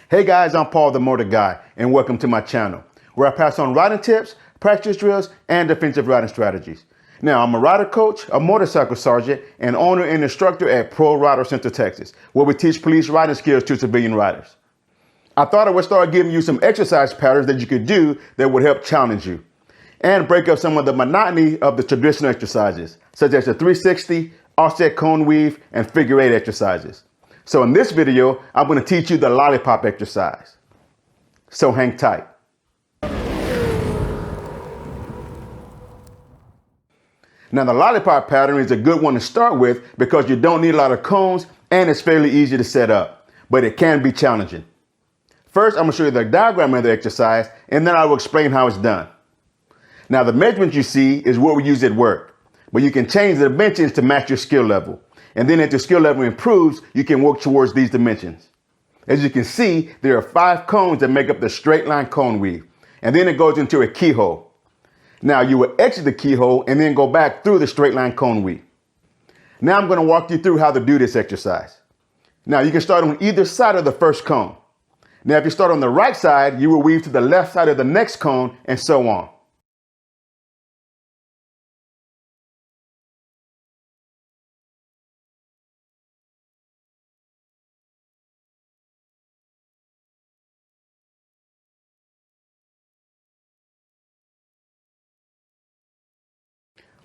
Hey guys, I'm Paul the Motor Guy, and welcome to my channel, where I pass on riding tips, practice drills, and defensive riding strategies. Now, I'm a rider coach, a motorcycle sergeant, and owner and instructor at Pro Rider Center, Texas, where we teach police riding skills to civilian riders. I thought I would start giving you some exercise patterns that you could do that would help challenge you and break up some of the monotony of the traditional exercises, such as the 360, offset cone weave, and figure 8 exercises. So in this video, I'm going to teach you the lollipop exercise. So hang tight. Now the lollipop pattern is a good one to start with because you don't need a lot of cones and it's fairly easy to set up, but it can be challenging. First, I'm going to show you the diagram of the exercise and then I will explain how it's done. Now the measurements you see is what we use at work, but you can change the dimensions to match your skill level. And then as your skill level improves, you can work towards these dimensions. As you can see, there are 5 cones that make up the straight line cone weave. And then it goes into a keyhole. Now you will exit the keyhole and then go back through the straight line cone weave. Now I'm going to walk you through how to do this exercise. Now you can start on either side of the first cone. Now if you start on the right side, you will weave to the left side of the next cone and so on.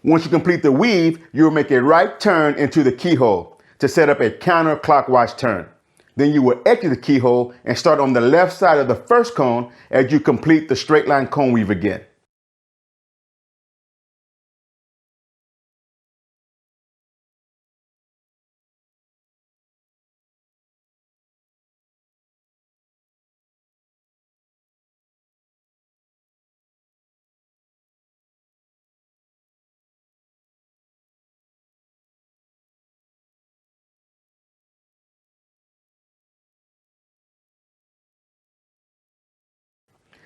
Once you complete the weave, you will make a right turn into the keyhole to set up a counterclockwise turn. Then you will exit the keyhole and start on the left side of the first cone as you complete the straight line cone weave again.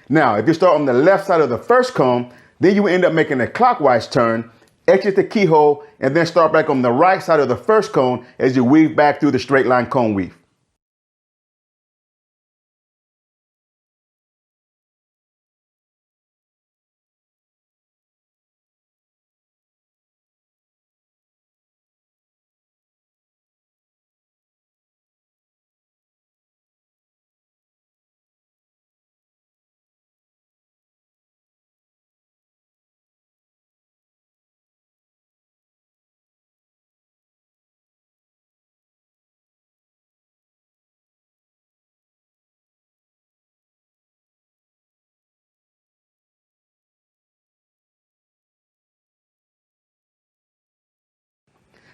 Now, if you start on the left side of the first cone, then you will end up making a clockwise turn, exit the keyhole, and then start back on the right side of the first cone as you weave back through the straight line cone weave.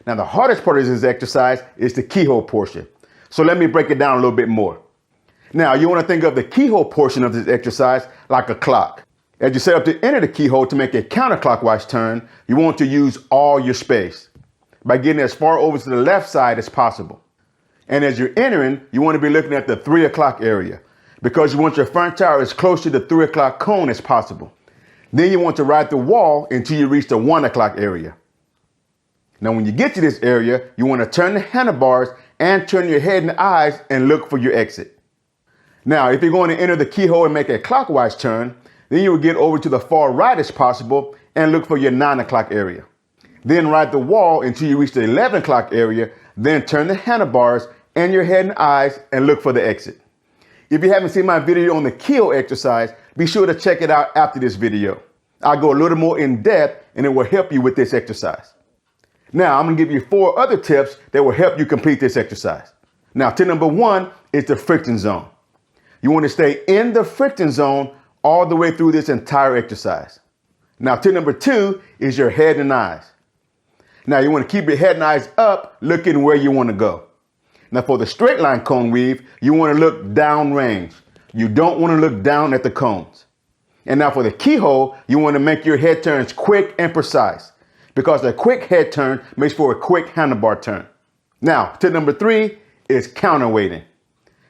Now the hardest part of this exercise is the keyhole portion. So let me break it down a little bit more. Now you want to think of the keyhole portion of this exercise like a clock. As you set up to enter the keyhole to make a counterclockwise turn, you want to use all your space by getting as far over to the left side as possible. And as you're entering, you want to be looking at the 3 o'clock area because you want your front tire as close to the 3 o'clock cone as possible. Then you want to ride the wall until you reach the 1 o'clock area. Now, when you get to this area, you want to turn the handlebars and turn your head and eyes and look for your exit. Now, if you're going to enter the keyhole and make a clockwise turn, then you will get over to the far right as possible and look for your 9 o'clock area. Then ride the wall until you reach the 11 o'clock area, then turn the handlebars and your head and eyes and look for the exit. If you haven't seen my video on the keyhole exercise, be sure to check it out after this video. I'll go a little more in depth and it will help you with this exercise. Now, I'm going to give you 4 other tips that will help you complete this exercise. Now, tip number 1 is the friction zone. You want to stay in the friction zone all the way through this entire exercise. Now, tip number 2 is your head and eyes. Now, you want to keep your head and eyes up, looking where you want to go. Now, for the straight line cone weave, you want to look down range. You don't want to look down at the cones. And now for the keyhole, you want to make your head turns quick and precise, because a quick head turn makes for a quick handlebar turn. Now, tip number 3 is counterweighting.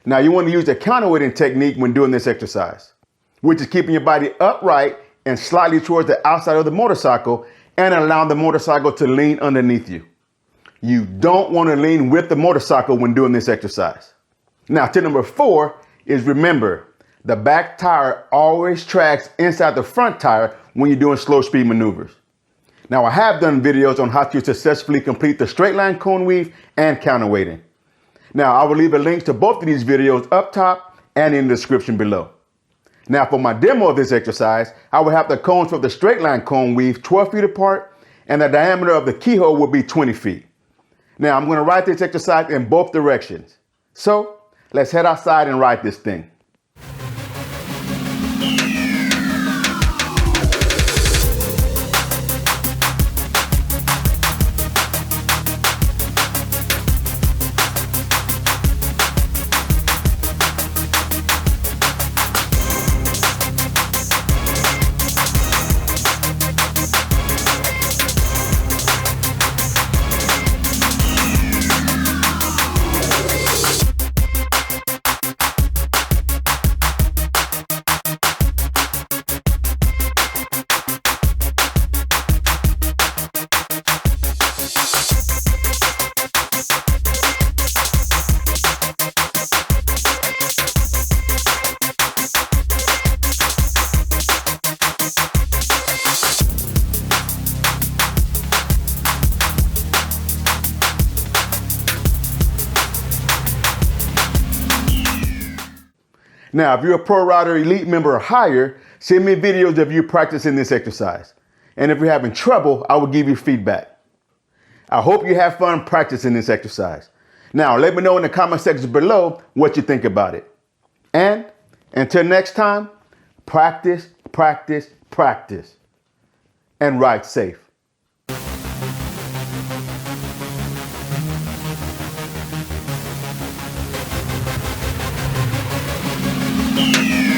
Now, you want to use the counterweighting technique when doing this exercise, which is keeping your body upright and slightly towards the outside of the motorcycle and allowing the motorcycle to lean underneath you. You don't want to lean with the motorcycle when doing this exercise. Now, tip number 4 is remember, the back tire always tracks inside the front tire when you're doing slow speed maneuvers. Now I have done videos on how to successfully complete the straight line cone weave and counterweighting. Now I will leave a link to both of these videos up top and in the description below. Now for my demo of this exercise, I will have the cones for the straight line cone weave 12 feet apart and the diameter of the keyhole will be 20 feet. Now I'm going to ride this exercise in both directions. So let's head outside and ride this thing. Now, if you're a Pro Rider Elite member or higher, send me videos of you practicing this exercise. And if you're having trouble, I will give you feedback. I hope you have fun practicing this exercise. Now, let me know in the comment section below what you think about it. And until next time, practice, practice, practice, and ride safe. Yeah.